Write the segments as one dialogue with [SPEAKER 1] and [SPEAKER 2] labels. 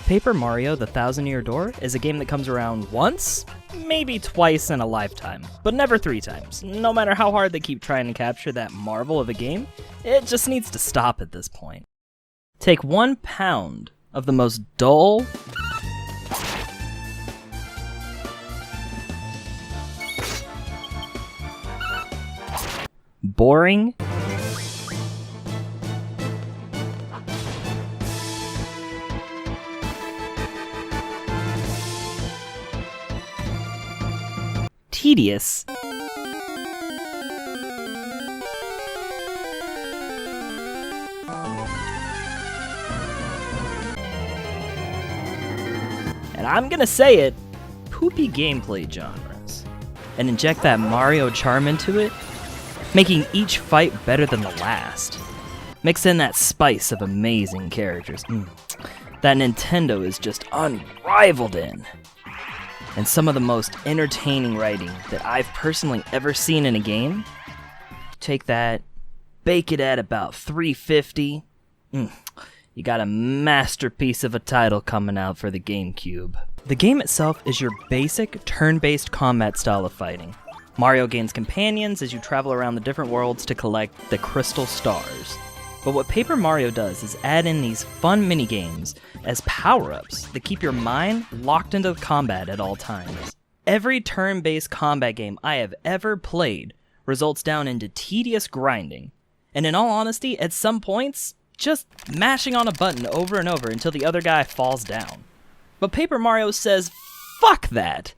[SPEAKER 1] Paper Mario: The Thousand-Year Door is a game that comes around once, maybe twice in a lifetime, but never 3 times. No matter how hard they keep trying to capture that marvel of a game, it just needs to stop at this point. Take 1 pound of the most dull, boring, tedious, and I'm gonna say it, poopy gameplay genres, and inject that Mario charm into it, making each fight better than the last. Mix in that spice of amazing characters that Nintendo is just unrivaled in. And some of the most entertaining writing that I've personally ever seen in a game. Take that, bake it at about 350. You got a masterpiece of a title coming out for the GameCube. The game itself is your basic turn-based combat style of fighting. Mario gains companions as you travel around the different worlds to collect the crystal stars. But what Paper Mario does is add in these fun mini-games as power-ups that keep your mind locked into combat at all times. Every turn-based combat game I have ever played results down into tedious grinding, and in all honesty, at some points, just mashing on a button over and over until the other guy falls down. But Paper Mario says, fuck that!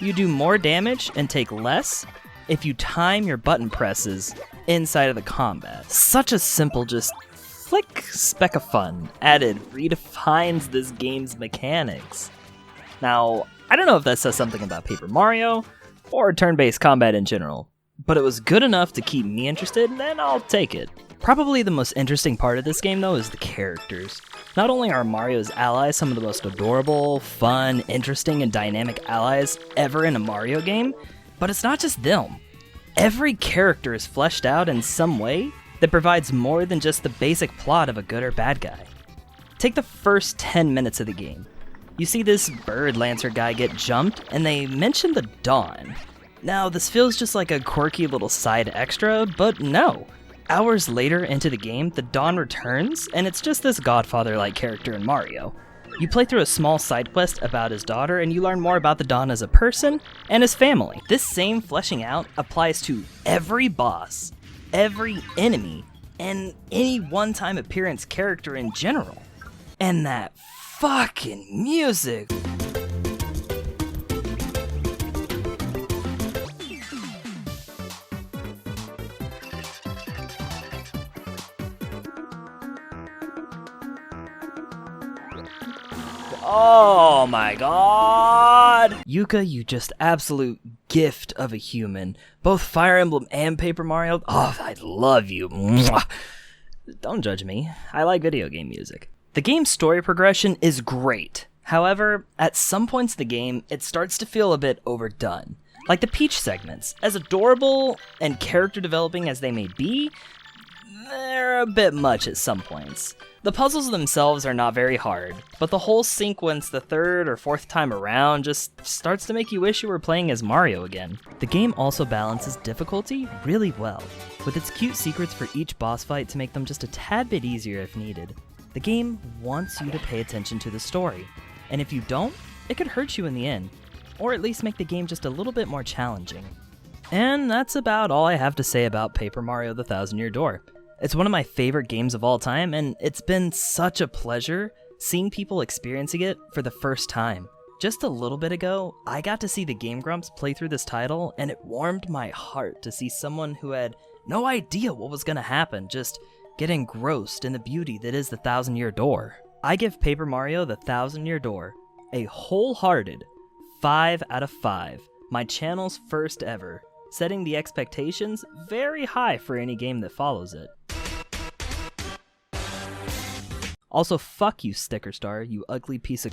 [SPEAKER 1] You do more damage and take less if you time your button presses inside of the combat. Such a simple, just flick speck of fun added redefines this game's mechanics. Now, I don't know if that says something about Paper Mario or turn-based combat in general, but it was good enough to keep me interested, and I'll take it. Probably the most interesting part of this game, though, is the characters. Not only are Mario's allies some of the most adorable, fun, interesting, and dynamic allies ever in a Mario game, but it's not just them. Every character is fleshed out in some way that provides more than just the basic plot of a good or bad guy. Take the first 10 minutes of the game. You see this bird lancer guy get jumped, and they mention the Dawn. Now, this feels just like a quirky little side extra, but no. Hours later into the game, the Dawn returns, and it's just this Godfather-like character in Mario. You play through a small side quest about his daughter, and you learn more about the Dawn as a person and his family. This same fleshing out applies to every boss, every enemy, and any one-time appearance character in general. And that fucking music! Oh my god! Yuka, you just absolute gift of a human. Both Fire Emblem and Paper Mario. Oh, I love you. Mwah. Don't judge me. I like video game music. The game's story progression is great. However, at some points in the game, it starts to feel a bit overdone. Like the Peach segments. As adorable and character developing as they may be, they're a bit much at some points. The puzzles themselves are not very hard, but the whole sequence the 3rd or 4th time around just starts to make you wish you were playing as Mario again. The game also balances difficulty really well, with its cute secrets for each boss fight to make them just a tad bit easier if needed. The game wants you to pay attention to the story, and if you don't, it could hurt you in the end, or at least make the game just a little bit more challenging. And that's about all I have to say about Paper Mario: The Thousand-Year Door. It's one of my favorite games of all time, and it's been such a pleasure seeing people experiencing it for the first time. Just a little bit ago, I got to see the Game Grumps play through this title, and it warmed my heart to see someone who had no idea what was going to happen just get engrossed in the beauty that is the Thousand-Year Door. I give Paper Mario: The Thousand-Year Door a wholehearted 5 out of 5, my channel's first ever, setting the expectations very high for any game that follows it. Also, fuck you, Sticker Star, you ugly piece of...